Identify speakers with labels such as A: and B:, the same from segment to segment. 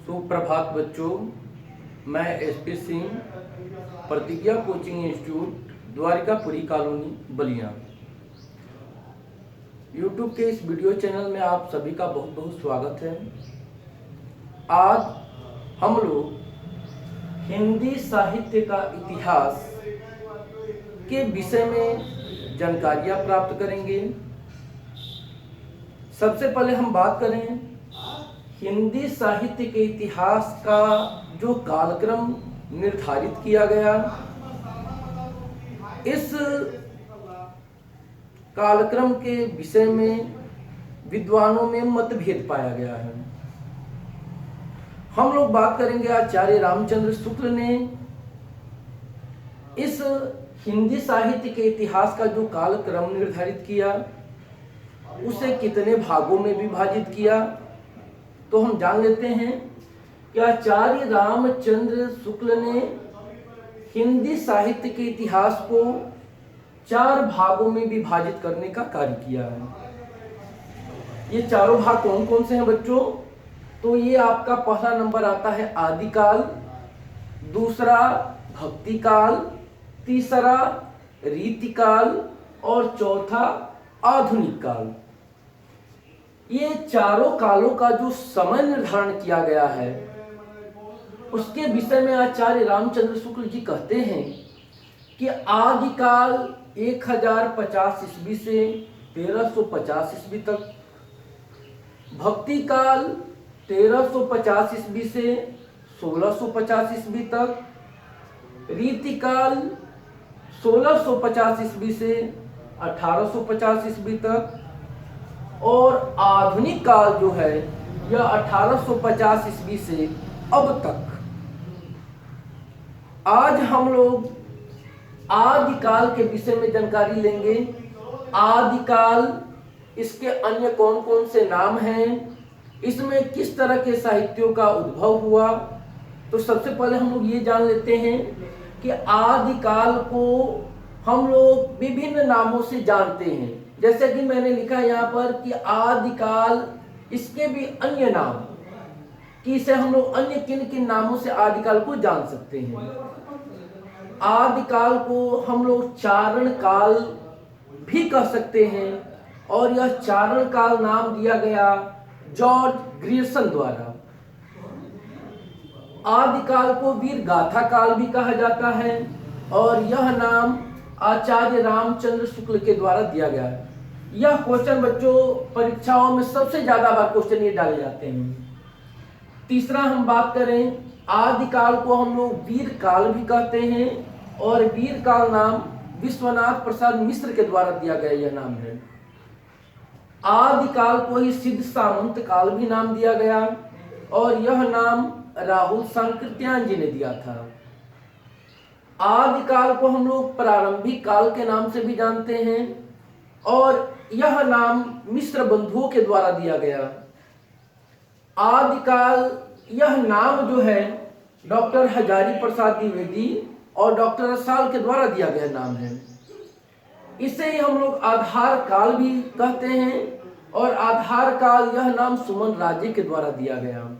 A: सुप्रभात बच्चों, मैं एसपी सिंह, प्रतिज्ञा coaching institute, Dwarikapuri colony, Ballia. YouTube के इस वीडियो चैनल में आप सभी का बहुत बहुत स्वागत है। आज हम लोग हिंदी साहित्य का इतिहास के विषय में जानकारियां प्राप्त करेंगे। सबसे पहले हम बात करें हिंदी साहित्य के इतिहास का जो कालक्रम निर्धारित किया गया, इस कालक्रम के विषय में विद्वानों में मतभेद पाया गया है। हम लोग बात करेंगे आचार्य रामचंद्र शुक्ल ने इस हिंदी साहित्य के इतिहास का जो कालक्रम निर्धारित किया उसे कितने भागों में विभाजित किया। तो हम जान लेते हैं कि आचार्य रामचंद्र शुक्ल ने हिंदी साहित्य के इतिहास को 4 भागों में विभाजित करने का कार्य किया है। ये चारों भाग कौन कौन से हैं बच्चों? तो ये आपका पहला नंबर आता है आदिकाल, दूसरा भक्ति काल, तीसरा रीतिकाल और चौथा आधुनिक काल। ये चारों कालों का जो समय निर्धारण किया गया है उसके विषय में आचार्य रामचंद्र शुक्ल जी कहते हैं कि आदिकाल 1050 ईस्वी से 1350 ईस्वी तक, भक्ति काल 1350 ईस्वी से 1650 ईस्वी तक, रीतिकाल 1650 ईस्वी से 1850 ईस्वी तक और आधुनिक काल जो है यह 1850 ईस्वी से अब तक। आज हम लोग आदिकाल के विषय में जानकारी लेंगे। आदिकाल, इसके अन्य कौन कौन से नाम हैं, इसमें किस तरह के साहित्यों का उद्भव हुआ। तो सबसे पहले हम लोग ये जान लेते हैं कि आदिकाल को हम लोग विभिन्न नामों से जानते हैं। जैसे कि मैंने लिखा यहाँ पर कि आदिकाल, इसके भी अन्य नाम, कि इसे हम लोग अन्य किन किन नामों से आदिकाल को जान सकते हैं। आदिकाल को हम लोग चारण काल भी कह सकते हैं और यह चारण काल नाम दिया गया जॉर्ज ग्रियर्सन द्वारा। आदिकाल को वीर गाथा काल भी कहा जाता है और यह नाम आचार्य रामचंद्र शुक्ल के द्वारा दिया गया है। यह क्वेश्चन बच्चों परीक्षाओं में सबसे ज्यादा बार क्वेश्चन ये डाले जाते हैं। तीसरा हम बात करें, आदिकाल को हम लोग वीर काल भी कहते हैं और वीर काल नाम विश्वनाथ प्रसाद मिश्र के द्वारा दिया गया यह नाम है। आदिकाल को ही सिद्ध सामंत काल भी नाम दिया गया और यह नाम राहुल सांकृत्यायन जी ने दिया था। आदिकाल को हम लोग प्रारंभिक काल के नाम से भी जानते हैं और यह नाम मिश्र बंधुओं के द्वारा दिया गया। आदिकाल, यह नाम जो है डॉक्टर हजारी प्रसाद द्विवेदी और डॉक्टर रसाल के द्वारा दिया गया नाम है। इसे ही हम लोग आधार काल भी कहते हैं और आधार काल, यह नाम सुमन राजे के द्वारा दिया गया।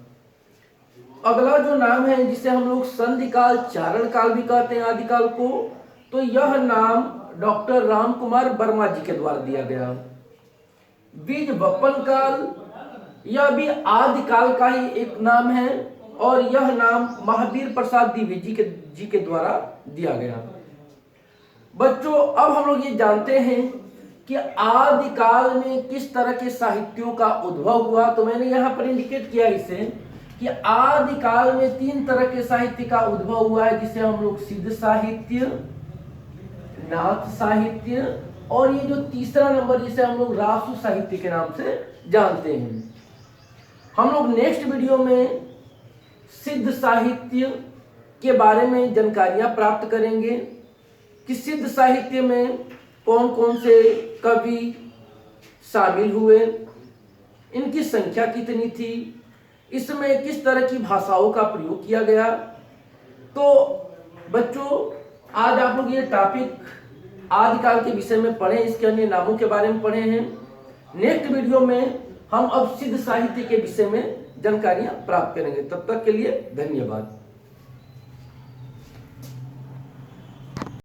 A: अगला जो नाम है जिसे हम लोग संधि काल, चारण काल भी कहते हैं आदिकाल को, तो यह नाम डॉक्टर राम कुमार वर्मा जी के द्वारा दिया गया। बीज वपन काल, यह भी आदिकाल का ही एक नाम है और यह नाम महावीर प्रसाद द्विवेदी जी के द्वारा दिया गया। बच्चों, अब हम लोग ये जानते हैं कि आदिकाल में किस तरह के साहित्यों का उद्भव हुआ। तो मैंने यहाँ पर इंडिकेट किया इसे कि आदिकाल में 3 तरह के साहित्य का उद्भव हुआ है, जिसे हम लोग सिद्ध साहित्य, नाथ साहित्य और ये जो तीसरा नंबर जिसे हम लोग रासु साहित्य के नाम से जानते हैं। हम लोग नेक्स्ट वीडियो में सिद्ध साहित्य के बारे में जानकारियां प्राप्त करेंगे कि सिद्ध साहित्य में कौन कौन से कवि शामिल हुए, इनकी संख्या कितनी थी, इसमें किस तरह की भाषाओं का प्रयोग किया गया। तो बच्चों, आज आप लोग ये टॉपिक आदिकाल के विषय में पढ़े, इसके अन्य नामों के बारे में पढ़े हैं। नेक्स्ट वीडियो में हम अब सिद्ध साहित्य के विषय में जानकारियां प्राप्त करेंगे। तब तक के लिए धन्यवाद।